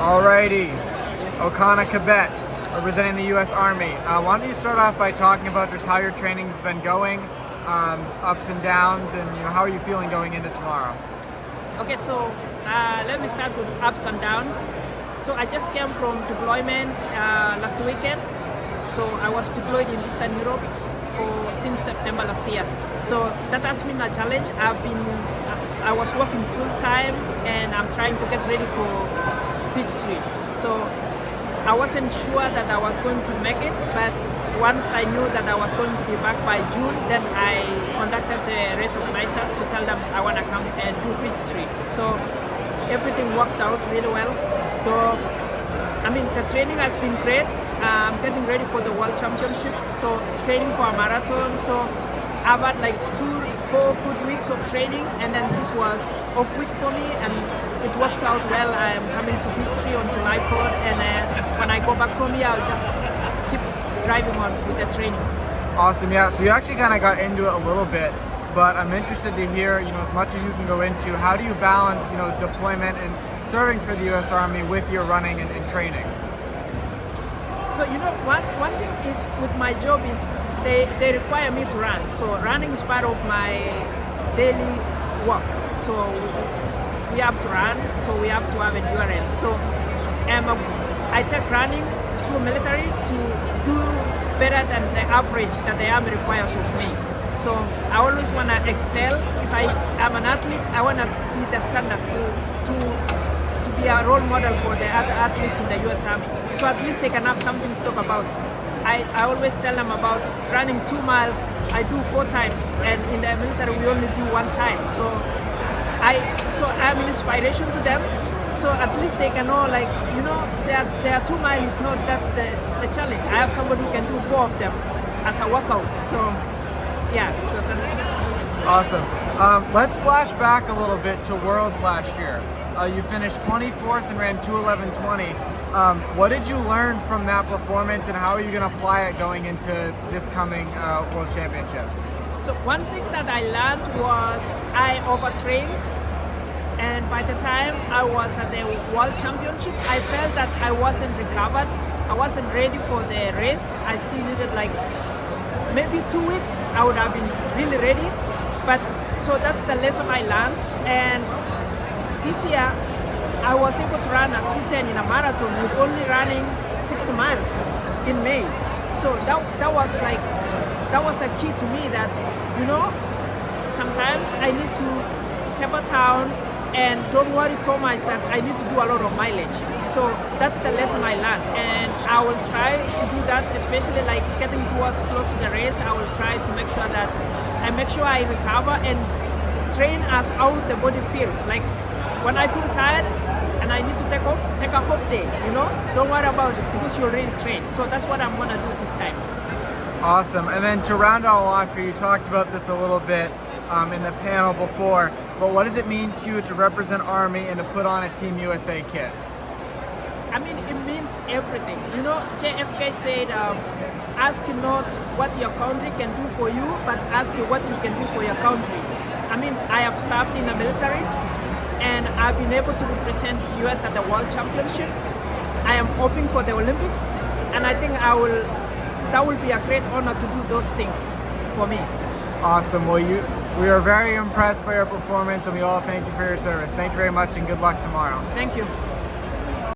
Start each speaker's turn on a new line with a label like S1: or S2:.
S1: Alrighty, Elkanah Kibet, representing the U.S. Army. Why don't you start off by talking about just how your training's been going, ups and downs, and how are you feeling going into tomorrow?
S2: Okay, so let me start with ups and downs. So I just came from deployment last weekend. So I was deployed in Eastern Europe since September last year. So that has been a challenge. I was working full time and I'm trying to get ready for Peachtree. So I wasn't sure that I was going to make it, but once I knew that I was going to be back by June, then I contacted the race organizers to tell them I want to come and do Peachtree. So everything worked out really well. So the training has been great. I'm getting ready for the World Championship. So training for a marathon. So I've had like 4 good weeks of training, and then this was off week for me, and it worked out well. I am coming to Peachtree on July 4th, and when I go back from here, I'll just keep driving on with the training.
S1: Awesome, yeah. So you actually kind of got into it a little bit, but I'm interested to hear, as much as you can go into, how do you balance, deployment and serving for the U.S. Army with your running and training?
S2: So one thing is with my job is they require me to run. So running is part of my daily work. So we have to run, so we have to have endurance. So I take running through military to do better than the average that the army requires of me. So I always want to excel. If I'm an athlete, I want to be the standard to be a role model for the other athletes in the U.S. Army. So at least they can have something to talk about. I always tell them about running 2 miles. I do 4 times, and in the military we only do 1 time. So I'm an inspiration to them. So at least they can know, their 2 miles is not that's the challenge. I have somebody who can do 4 of them as a workout. So yeah, so that's
S1: awesome. Let's flash back a little bit to Worlds last year. You finished 24th and ran 2:11:20. What did you learn from that performance, and how are you going to apply it going into this coming World Championships?
S2: So one thing that I learned was I overtrained, and by the time I was at the World Championship, I felt that I wasn't recovered. I wasn't ready for the race. I still needed maybe 2 weeks. I would have been really ready. But so that's the lesson I learned. And this year, I was able to run a 2:10 in a marathon with only running 60 miles in May. So that was a key to me that, sometimes I need to taper down and don't worry too much that I need to do a lot of mileage. So that's the lesson I learned, and I will try to do that, especially getting towards close to the race. I will try to make sure that I recover and train as how the body feels. When I feel tired and I need to take a off day, don't worry about it because you already trained. So that's what I'm gonna do this time.
S1: Awesome. And then to round it all off here, you talked about this a little bit in the panel before, but what does it mean to you to represent Army and to put on a Team USA kit?
S2: It means everything. JFK said, ask not what your country can do for you, but ask what you can do for your country. I have served in the military, and I've been able to represent the US at the World Championship. I am hoping for the Olympics, and I think that will be a great honor to do those things for me.
S1: Awesome. Well, we are very impressed by your performance, and we all thank you for your service. Thank you very much, and good luck tomorrow.
S2: Thank you.